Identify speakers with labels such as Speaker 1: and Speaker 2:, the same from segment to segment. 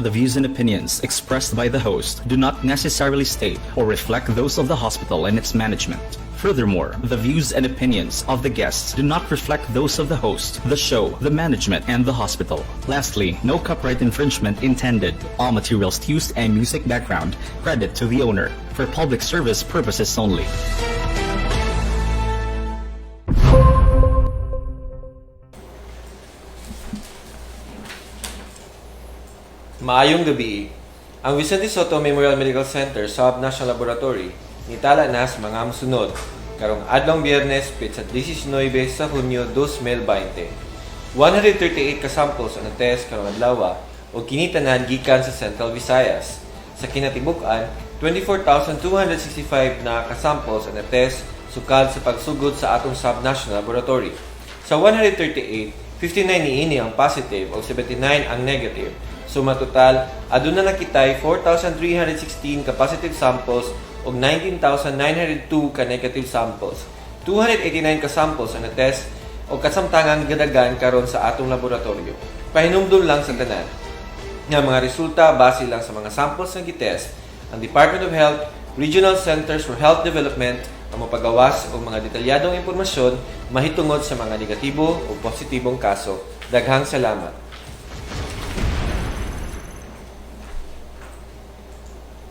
Speaker 1: the views and opinions expressed by the host do not necessarily state or reflect those of the hospital and its management. Furthermore, the views and opinions of the guests do not reflect those of the host, the show, the management, and the hospital. Lastly, no copyright infringement intended. All materials used and music background credit to the owner for public service purposes only.
Speaker 2: Maayong gabi. Ang Vicente Soto Memorial Medical Center Sub-National Laboratory nitala na sa mga musunod karong adlong Biyernes pitsa 19 sa Hunyo 2020. 138 ka samples ang test karong adlaw o kinitanan gikan sa Central Visayas. Sa kinatibuk-an, 24,265 na ka samples ang test sukad sa pagsugod sa atong Sub-National Laboratory. Sa 138, 59 niini ang positive o 79 ang negative. Suma total, aduna nakitay 4,316 ka positive samples o 19,902 ka negative samples. 289 ka samples ang na-test o kasamtangang gadagan karon sa atong laboratorio. Pahinumdum lang sa tanan nga mga resulta base lang sa mga samples nga gitest. Ang Department of Health, Regional Centers for Health Development ang mapagawas og mga detalyadong impormasyon mahitungod sa mga negatibo o positibong kaso. Daghang salamat.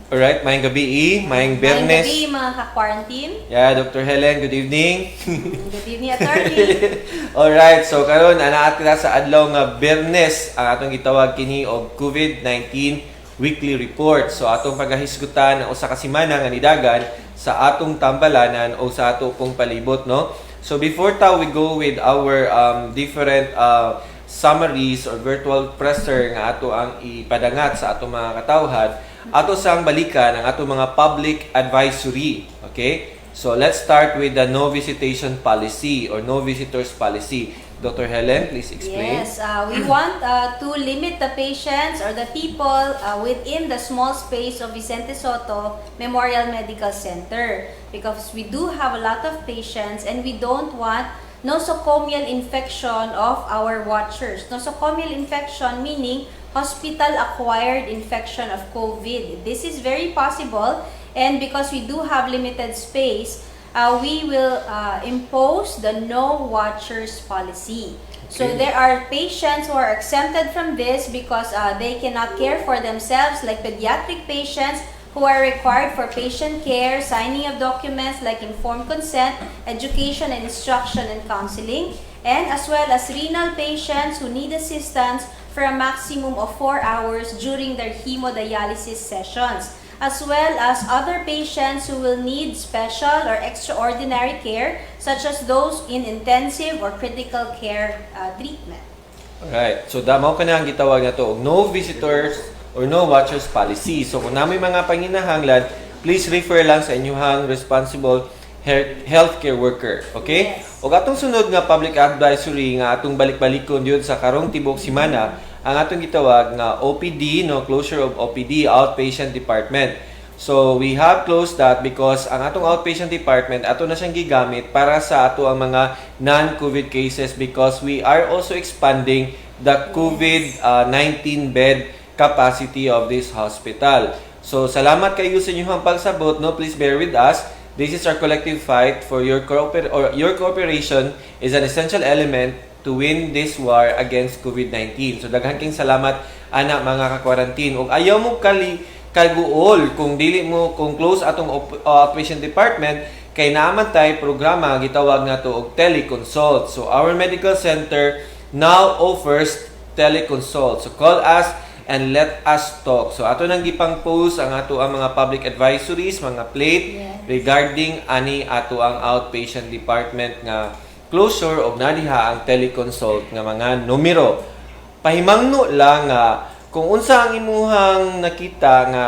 Speaker 2: Alright, maayong gabi, maayong Biyernes.
Speaker 3: Maayong gabi, mga ka-quarantine.
Speaker 2: Yeah, Dr. Helen, good evening.
Speaker 3: Good evening, attorney.
Speaker 2: Alright, so karon anaat kita sa adlaw nga Biyernes ang atong gitawag kini og COVID-19 weekly report. So atong pagahisgutan ang usa ka semana nga nidagan sa atong tambalanan o sa ato pong palibot, no? So before we go with our different summaries or virtual presser nga ato ang ipadangat sa atong mga katawhan, ato sang balikan ang ato mga public advisory. Okay? So, let's start with the no visitation policy or no visitors policy. Dr. Helen, please explain.
Speaker 3: Yes, we want to limit the patients or the people within the small space of Vicente Soto Memorial Medical Center because we do have a lot of patients and we don't want nosocomial infection of our watchers. Nosocomial infection meaning hospital-acquired infection of COVID. This is very possible, and because we do have limited space, we will impose the no watchers policy. Okay. So there are patients who are exempted from this because they cannot care for themselves, like pediatric patients who are required for patient care, signing of documents like informed consent, education and instruction and counseling, and as well as renal patients who need assistance for a maximum of 4 hours during their hemodialysis sessions, as well as other patients who will need special or extraordinary care, such as those in intensive or critical care treatment.
Speaker 2: Alright, so damaw ka na ang gitawag na to, no visitors or no watchers policy. So kung namin mga panginahanglan, please refer lang sa inyong responsible healthcare worker. Okay?
Speaker 3: Yes.
Speaker 2: O atong sunod nga public advisory nga atong balik-balikon yun sa karong tibok simana, ang atong gitawag nga OPD, no, closure of OPD, outpatient department. So we have closed that because ang atong outpatient department ato na siyang gigamit para sa ato ang mga non-COVID cases because we are also expanding the COVID-19 bed capacity of this hospital. So salamat kayo sa inyong pagsabot, no, please bear with us. This is our collective fight for your cooperation is an essential element to win this war against COVID-19. So daghan king salamat ana mga ka-quarantine. Ug ayaw mo kaguol kung dili mo kung close atong outpatient department kay naaman tay programa gitawag nato og teleconsult. So our medical center now offers teleconsult. So call us and let us talk. So ato nang gipang-post ang ato ang mga public advisories, mga plate regarding ani ato ang outpatient department nga closure og nadiha ang teleconsult nga mga numero. Pahimangno lang nga kung unsa ang imuhang nakita nga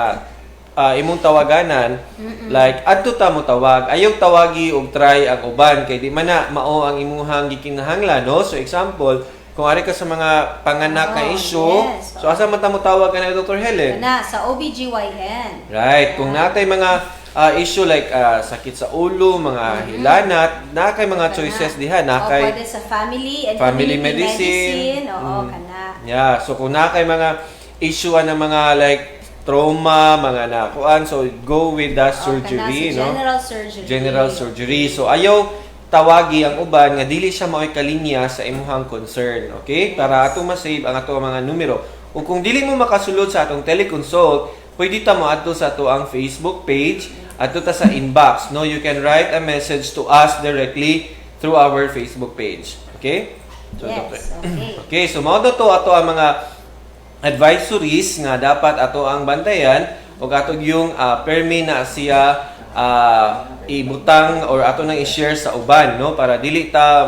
Speaker 2: imong tawaganan, like adto ta mo tawag, ayaw tawagi og try ang uban kay di man na mao ang imuhang gikinahanglan, no? So example, kung ari ka sa mga panganak na issue,
Speaker 3: yes.
Speaker 2: So asa man ta mo tawag ka na Dr. Helen?
Speaker 3: Na sa OBGYN.
Speaker 2: Right, kung natay mga issue like sakit sa ulo, mga hilanat, na kay mga choices diha, na kay
Speaker 3: pwede sa family and
Speaker 2: family
Speaker 3: community
Speaker 2: medicine.
Speaker 3: Oo, kana.
Speaker 2: Yeah, so kung na kay mga issue ng mga like trauma, mga nakuan. So, go with the surgery, no?
Speaker 3: General surgery.
Speaker 2: General surgery. So, ayaw tawagi ang uban nga dili siya mao'y kalinya sa imuhang concern. Okay? Para atong masave ang atong mga numero. O kung dili mo makasulod sa atong teleconsult, pwede ta mo ato sa ato ang Facebook page, ato ta sa inbox. No, you can write a message to us directly through our Facebook page. Okay? So,
Speaker 3: Yes, okay.
Speaker 2: Okay, so mao to ato ang mga advisories nga dapat ato ang bantayan o ato yung permi na siya ibutang or ato nang i-share sa uban, no, para dili ta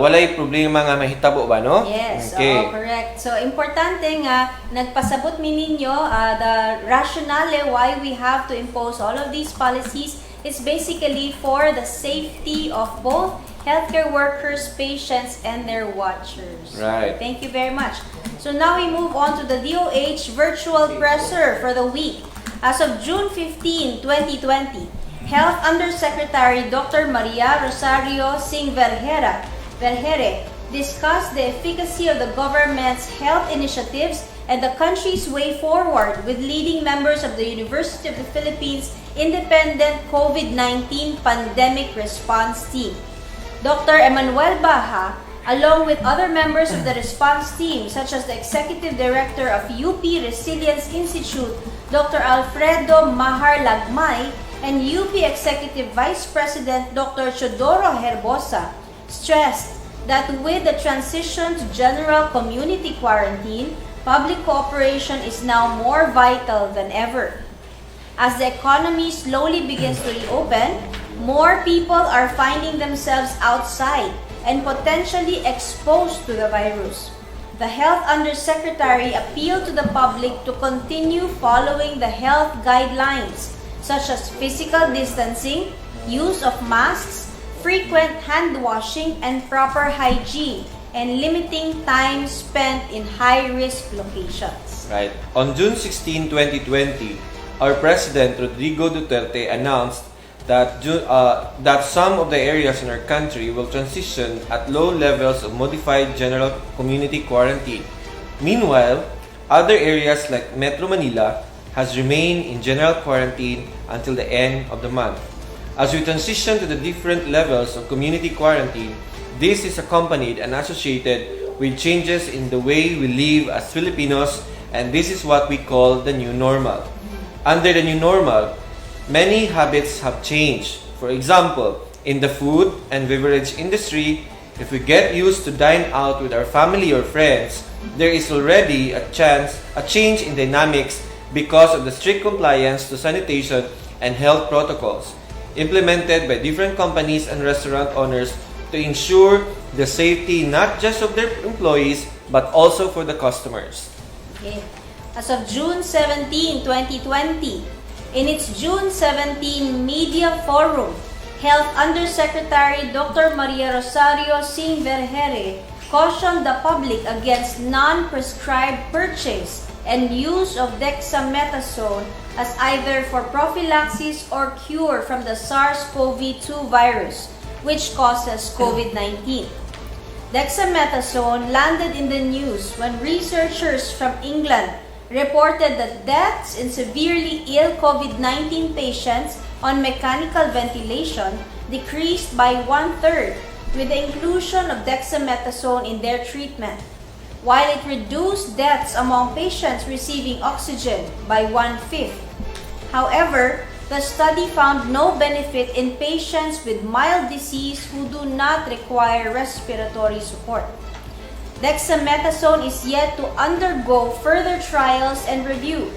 Speaker 2: walay problema nga mahitabo ba, no?
Speaker 3: Yes,
Speaker 2: okay.
Speaker 3: Correct. So, importante nga, nagpasabot mi ninyo, the rationale why we have to impose all of these policies is basically for the safety of both healthcare workers, patients, and their watchers.
Speaker 2: Right.
Speaker 3: Thank you very much. So now we move on to the DOH virtual presser for the week. As of June 15, 2020, Health Undersecretary Dr. Maria Rosario Singh Vergere discussed the efficacy of the government's health initiatives and the country's way forward with leading members of the University of the Philippines Independent COVID-19 Pandemic Response Team. Dr. Emmanuel Baha, along with other members of the response team, such as the Executive Director of UP Resilience Institute, Dr. Alfredo Mahar Lagmay, and UP Executive Vice President Dr. Chodoro Herbosa, stressed that with the transition to general community quarantine, public cooperation is now more vital than ever. As the economy slowly begins to reopen, more people are finding themselves outside and potentially exposed to the virus. The Health Undersecretary appealed to the public to continue following the health guidelines such as physical distancing, use of masks, frequent hand washing, and proper hygiene, and limiting time spent in high-risk locations.
Speaker 2: Right. On June 16, 2020, our President Rodrigo Duterte announced that some of the areas in our country will transition at low levels of modified general community quarantine. Meanwhile, other areas like Metro Manila has remained in general quarantine until the end of the month. As we transition to the different levels of community quarantine, this is accompanied and associated with changes in the way we live as Filipinos, and this is what we call the new normal. Under the new normal, many habits have changed. For example, in the food and beverage industry, if we get used to dine out with our family or friends, there is already a change in dynamics because of the strict compliance to sanitation and health protocols implemented by different companies and restaurant owners to ensure the safety not just of their employees but also for the customers.
Speaker 3: Okay. As of June 17, 2020, in its June 17 Media Forum, Health Undersecretary Dr. Maria Rosario Singh Vergere cautioned the public against non-prescribed purchase and use of dexamethasone as either for prophylaxis or cure from the SARS-CoV-2 virus, which causes COVID-19. Dexamethasone landed in the news when researchers from England reported that deaths in severely ill COVID-19 patients on mechanical ventilation decreased by 1/3 with the inclusion of dexamethasone in their treatment, while it reduced deaths among patients receiving oxygen by 1/5. However, the study found no benefit in patients with mild disease who do not require respiratory support. Dexamethasone is yet to undergo further trials and review,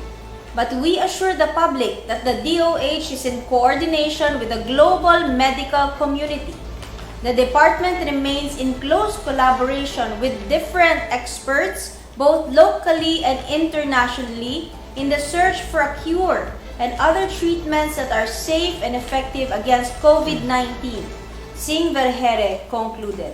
Speaker 3: but we assure the public that the DOH is in coordination with the global medical community. The department remains in close collaboration with different experts, both locally and internationally, in the search for a cure and other treatments that are safe and effective against COVID-19, Singh Vergere concluded.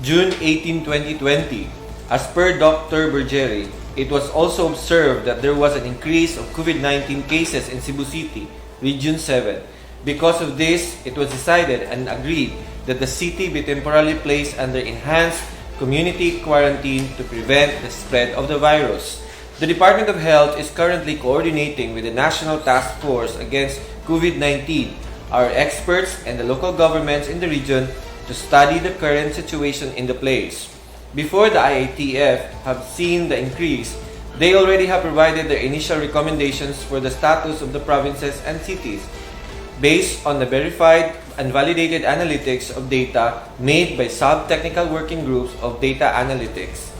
Speaker 2: June 18, 2020, as per Dr. Bergeri, it was also observed that there was an increase of COVID-19 cases in Cebu City, Region 7. Because of this, it was decided and agreed that the city be temporarily placed under enhanced community quarantine to prevent the spread of the virus. The Department of Health is currently coordinating with the National Task Force against COVID-19, our experts, and the local governments in the region to study the current situation in the place. Before the IATF have seen the increase, they already have provided their initial recommendations for the status of the provinces and cities based on the verified and validated analytics of data made by sub-technical working groups of data analytics.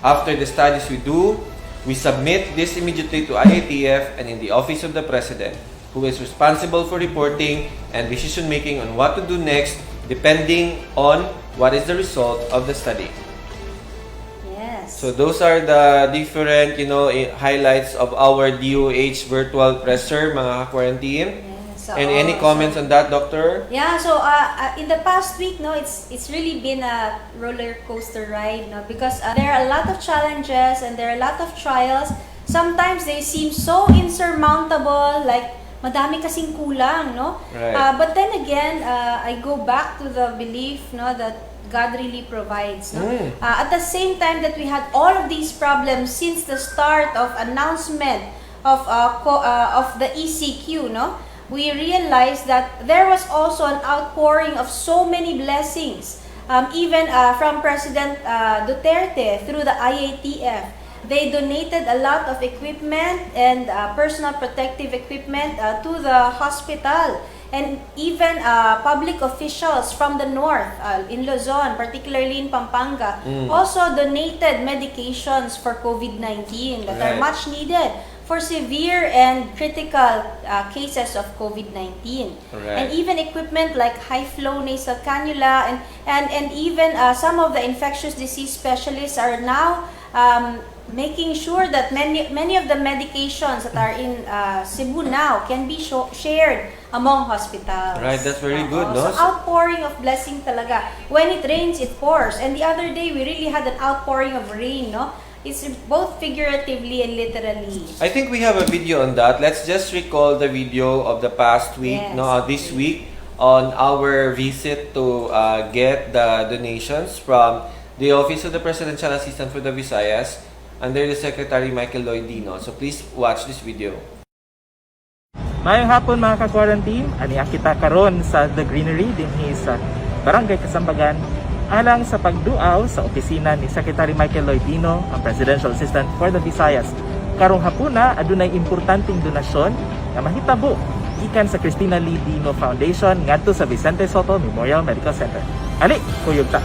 Speaker 2: After the studies we do, we submit this immediately to IATF and in the Office of the President, who is responsible for reporting and decision-making on what to do next depending on what is the result of the study.
Speaker 3: Yes.
Speaker 2: So those are the different, highlights of our DOH virtual presser, mga quarantine.
Speaker 3: Yes. So,
Speaker 2: And any comments on that, Doctor?
Speaker 3: Yeah, so in the past week, it's really been a roller coaster ride, because there are a lot of challenges and there are a lot of trials. Sometimes they seem so insurmountable, like madami kasing kulang, no?
Speaker 2: Right.
Speaker 3: But then again, I go back to the belief, that God really provides. No? At the same time that we had all of these problems since the start of announcement of the ECQ, no? We realized that there was also an outpouring of so many blessings, even from President Duterte through the IATF. They donated a lot of equipment and personal protective equipment to the hospital. And even public officials from the north, in Luzon, particularly in Pampanga, also donated medications for COVID-19 that are much needed for severe and critical cases of COVID-19. And even equipment like high-flow nasal cannula and even some of the infectious disease specialists are now making sure that many of the medications that are in Cebu now can be shared among hospitals.
Speaker 2: Right, that's very good, no?
Speaker 3: So outpouring of blessing talaga. When it rains, it pours. And the other day, we really had an outpouring of rain, no? It's both figuratively and literally.
Speaker 2: I think we have a video on that. Let's just recall the video of the past week, this week, on our visit to get the donations from the Office of the Presidential Assistant for the Visayas under the Secretary Michael Lloydino. So please watch this video.
Speaker 4: Mayong hapon mga ka-quarantine, aniya kita karon sa The Greenery dinhi sa Barangay Kasambagan alang sa pagduaw sa opisina ni Secretary Michael Lloydino, ang Presidential Assistant for the Visayas. Karong hapuna adunay importanteng donasyon na mahitabo gikan sa Cristina Lee Dino Foundation ngadto sa Vicente Soto Memorial Medical Center. Ali, kuyog ta.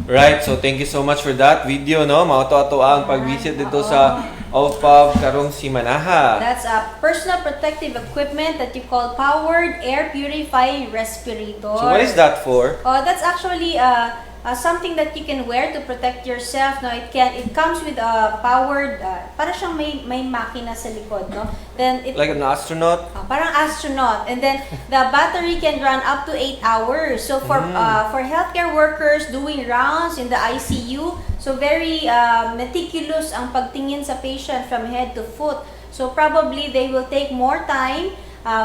Speaker 2: Right, so thank you so much for that video, no? Mauto-ato ang pag-visit dito sa OPAB karong simanaha.
Speaker 3: That's a personal protective equipment that you call powered air purifying respirator.
Speaker 2: So what is that for?
Speaker 3: That's actually something that you can wear to protect yourself. No, it comes with a powered, para siyang may makina sa likod, no. Then it
Speaker 2: Like an astronaut?
Speaker 3: parang astronaut, and then the battery can run up to 8 hours. So for healthcare workers doing rounds in the ICU, so very meticulous ang pagtingin sa patient from head to foot. So probably they will take more time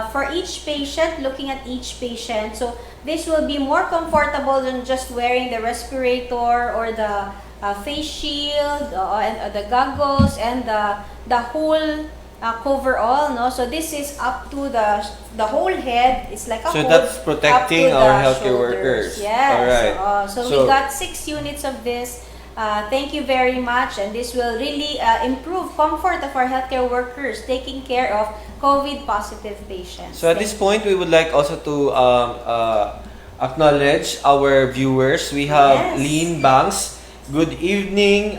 Speaker 3: for each patient, looking at each patient. So this will be more comfortable than just wearing the respirator or the face shield and the goggles and the whole coverall, no. So this is up to the whole head. It's like a
Speaker 2: So
Speaker 3: hood
Speaker 2: that's protecting
Speaker 3: up to
Speaker 2: our
Speaker 3: the
Speaker 2: healthcare
Speaker 3: shoulders.
Speaker 2: workers.
Speaker 3: Yes.
Speaker 2: All right.
Speaker 3: So we got 6 units of this. Thank you very much, and this will really improve comfort of our healthcare workers taking care of COVID-positive patients.
Speaker 2: So at this point, we would like also to acknowledge our viewers. We have
Speaker 3: Yes.
Speaker 2: Lean Banks. Good evening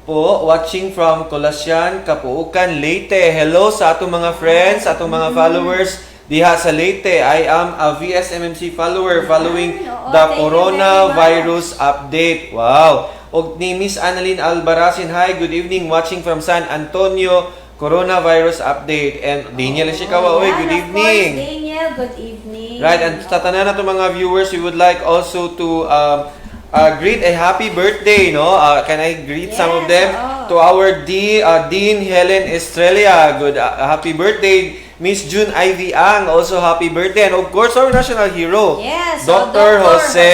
Speaker 2: po, watching from Colacian, Capuucan, Leyte. Hello sa atong mga friends, atong mga followers diha sa Leyte. I am a VSMMC follower following the
Speaker 3: Thank you
Speaker 2: coronavirus update. Wow! Og ni Miss Annalyn Albaracin, hi, good evening, watching from San Antonio, coronavirus update. And Daniel Ishikawa,
Speaker 3: Yan,
Speaker 2: good
Speaker 3: of
Speaker 2: evening.
Speaker 3: course, Daniel, good evening.
Speaker 2: Right, and sa tanan nato mga viewers, we would like also to greet a happy birthday, no? Can I greet some of
Speaker 3: Yes,
Speaker 2: them?
Speaker 3: oo.
Speaker 2: To our Dean Helen Estrella, good happy birthday. Miss June Ivy Ang, also happy birthday. And of course, our national hero,
Speaker 3: Yes,
Speaker 2: Dr. Jose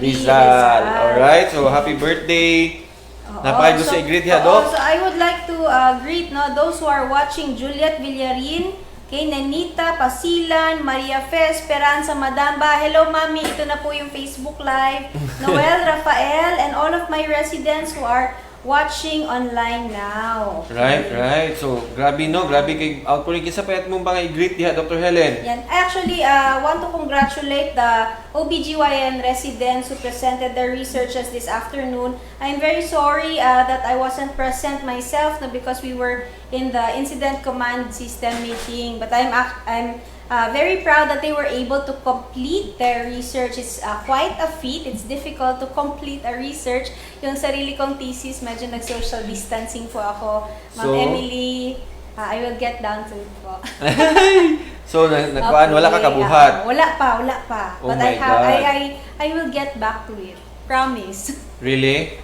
Speaker 3: P.
Speaker 2: Rizal. Alright, so happy birthday. Napay gusto i-greet ha, Doc?
Speaker 3: So I would like to greet those who are watching: Juliet Villarin, kay Nanita Pasilan, Maria Fe Esperanza Madamba. Hello, Mami. Ito na po yung Facebook Live. Noel Rafael, and all of my residents who are watching online now.
Speaker 2: Right. So, grabe no, grabe kay outpouring kisa payat mong pang i-greet diha, Dr. Helen.
Speaker 3: Yan. I actually want to congratulate the OBGYN residents who presented their researches this afternoon. I'm very sorry that I wasn't present myself, no, because we were in the incident command system meeting. But I'm very proud that they were able to complete their research. It's quite a feat. It's difficult to complete a research. Yung sarili kong thesis, medyo nag-social distancing po ako. Ma'am
Speaker 2: So,
Speaker 3: Emily, I will get down to it po.
Speaker 2: So, nagkuhan, wala ka kabuhat.
Speaker 3: Wala pa.
Speaker 2: Oh
Speaker 3: But
Speaker 2: my God.
Speaker 3: I will get back to it. Promise.
Speaker 2: Really?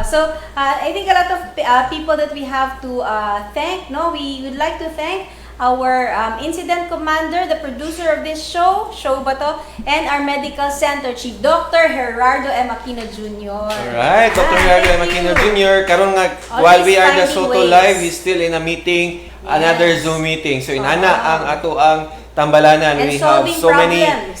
Speaker 3: So, I think a lot of people that we have to thank, no? We would like to thank our incident commander, the producer of this show ba to? And our medical center chief, Dr. Gerardo M. Aquino Jr.
Speaker 2: Alright, Dr. Gerardo M. Aquino Jr. Karon nga, while we are the Soto Live, he's still in a meeting, another Zoom meeting. So, inana ang ato ang tambalanan.
Speaker 3: And
Speaker 2: We have so many,
Speaker 3: problems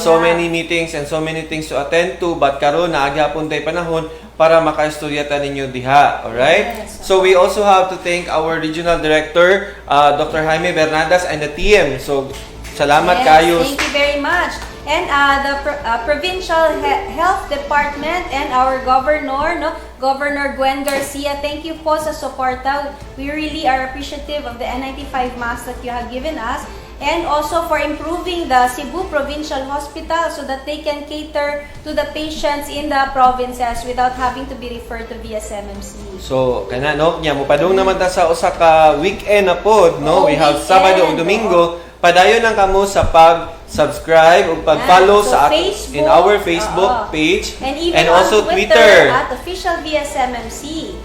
Speaker 2: so many meetings and so many things to attend to. But karon naagihapon tay panahon para makaistoryata ninyo diha. Alright?
Speaker 3: Yes.
Speaker 2: So, we also have to thank our regional director, Dr. Jaime Bernardas and the team. So, salamat kayo.
Speaker 3: Thank you very much. And the provincial health department and our governor, no, Governor Gwen Garcia, thank you po sa suporta. We really are appreciative of the N95 mask that you have given us. And also for improving the Cebu Provincial Hospital so that they can cater to the patients in the provinces without having to be referred to VSMMC.
Speaker 2: So, kana no, nya mupadung naman ta sa usa ka weekend na pod, no? We have Sabado ug Domingo. Padayon lang kamo sa pag-subscribe ug pag-follow
Speaker 3: So,
Speaker 2: sa
Speaker 3: Facebook,
Speaker 2: in our Facebook page
Speaker 3: and even
Speaker 2: also
Speaker 3: on
Speaker 2: Twitter.
Speaker 3: at official VSMMC.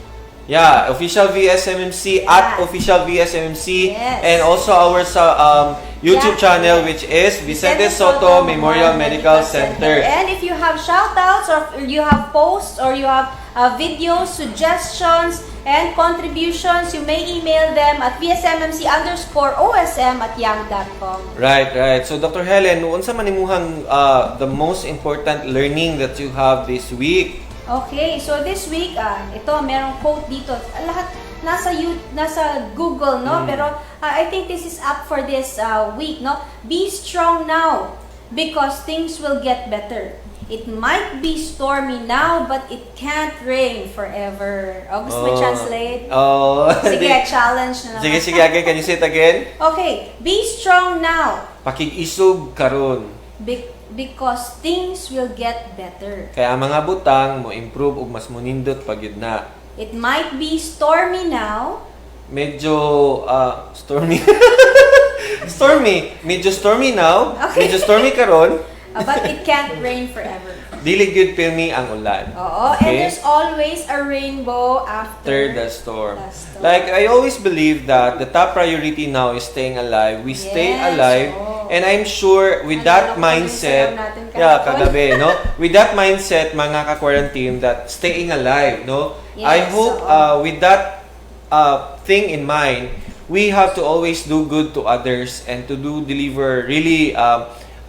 Speaker 2: Yeah, official VSMMC at official VSMMC,
Speaker 3: Yes.
Speaker 2: and also our YouTube channel, which is Vicente Soto Memorial Medical Center.
Speaker 3: And if you have shoutouts or you have posts or you have videos, suggestions, and contributions, you may email them at vsmmc_osm@yahoo.com.
Speaker 2: Right. So, Dr. Helen, unsa man imuhang the most important learning that you have this week?
Speaker 3: Okay, so this week, ito, merong quote dito. Lahat nasa Google, no? Pero I think this is up for this week, no? Be strong now because things will get better. It might be stormy now, but it can't rain forever. Oh, gusto mo translate?
Speaker 2: Oh.
Speaker 3: Sige, challenge na naman.
Speaker 2: Sige, again. Can you say it again?
Speaker 3: Okay, be strong now.
Speaker 2: Pakig-isog karon.
Speaker 3: Because things will get better.
Speaker 2: Kaya ang mga butang mo improve ug mas munindot pag yun na.
Speaker 3: It might be stormy now.
Speaker 2: Medyo stormy. Medyo stormy now.
Speaker 3: Okay.
Speaker 2: Medyo stormy karon.
Speaker 3: But it can't rain forever.
Speaker 2: Dili good pirmi ang ulan.
Speaker 3: Oo, and there's always a rainbow after
Speaker 2: the storm.
Speaker 3: the storm.
Speaker 2: Like, I always believe that the top priority now is staying alive. We stay
Speaker 3: Yes,
Speaker 2: alive.
Speaker 3: oo.
Speaker 2: And I'm sure with that
Speaker 3: Nalala ko yung
Speaker 2: mindset,
Speaker 3: sayaw natin
Speaker 2: yeah,
Speaker 3: kahapon.
Speaker 2: kagabi, no? With that mindset, mga ka-quarantine, that staying alive, no?
Speaker 3: Yes,
Speaker 2: I hope
Speaker 3: oo.
Speaker 2: with that thing in mind, we have to always do good to others and to deliver really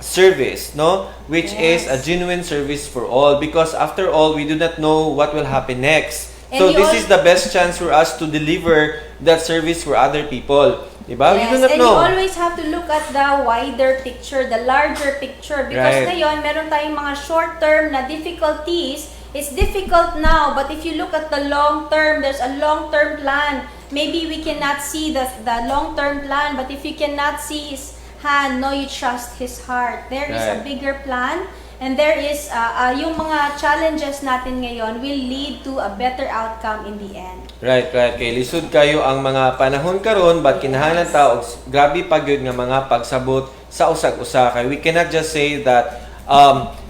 Speaker 2: service, no? Which is a
Speaker 3: Yes.
Speaker 2: genuine service for all, because after all, we do not know what will happen next.
Speaker 3: And
Speaker 2: So
Speaker 3: you
Speaker 2: this
Speaker 3: al-
Speaker 2: is the best chance for us to deliver that service for other people. Diba? We do not
Speaker 3: and
Speaker 2: know.
Speaker 3: you always have to look at the wider picture, the larger picture. Because
Speaker 2: Right.
Speaker 3: ngayon, meron tayong mga short-term na difficulties. It's difficult now, but if you look at the long-term, there's a long-term plan. Maybe we cannot see the long-term plan, but if you cannot see His hand, no, you trust His heart. There is a
Speaker 2: Right.
Speaker 3: bigger plan. And there is, yung mga challenges natin ngayon will lead to a better outcome in the end.
Speaker 2: Right. Kay lisod kayo ang mga panahon karon, but kinahanglan ta og grabe pagyud nga mga pagsabot sa usag-usa. Kay we cannot just say that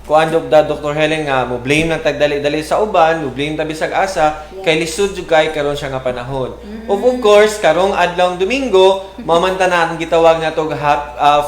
Speaker 2: kuan Dr. Helen nga mo blame lang tag dali-dali sa uban, mo blame ta bisag asa, kay lisod jud kay karon siya nga panahon. Of course, karong adlawng Domingo, mamanta na ang gitawag nato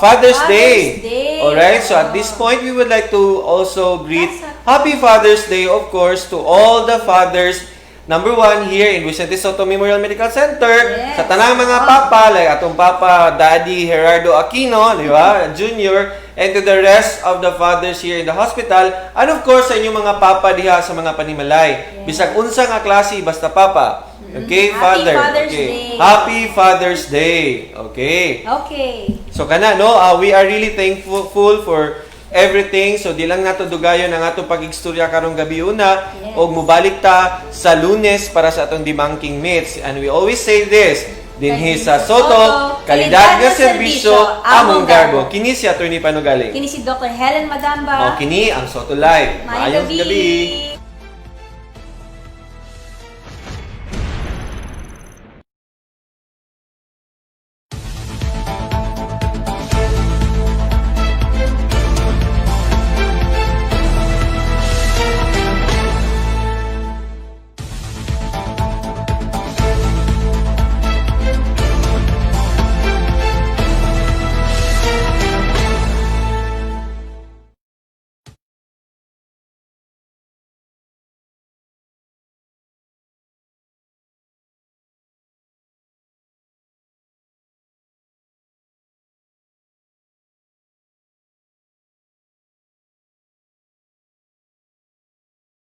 Speaker 2: Father's Day. Alright, so at this point we would like to also greet Happy Father's Day, of course, to all the fathers. Number one, here in Vicente Soto Memorial Medical Center,
Speaker 3: Yes.
Speaker 2: sa tanang mga papa, like atong papa, Daddy Gerardo Aquino, di ba, Junior, and to the rest of the fathers here in the hospital, and of course, sa inyong mga papa diha sa mga panimalay. Bisag unsa nga klase, basta papa. Okay,
Speaker 3: Happy
Speaker 2: Father.
Speaker 3: Father's
Speaker 2: Okay.
Speaker 3: Day.
Speaker 2: Happy Father's Day. Okay.
Speaker 3: Okay.
Speaker 2: So kana no, we are really thankful for everything. So di lang nato dugayon ang atong pagigstorya karong gabi una,
Speaker 3: Yes.
Speaker 2: og mubalik ta sa Lunes para sa atong debunking myths. And we always say this, dinhi sa Soto, kalidad nga serbisyo, among garbo. Kini si Attorney Panugaling.
Speaker 3: Kini si Dr. Helen Madamba.
Speaker 2: O kini ang Soto Live.
Speaker 3: Maayong gabi.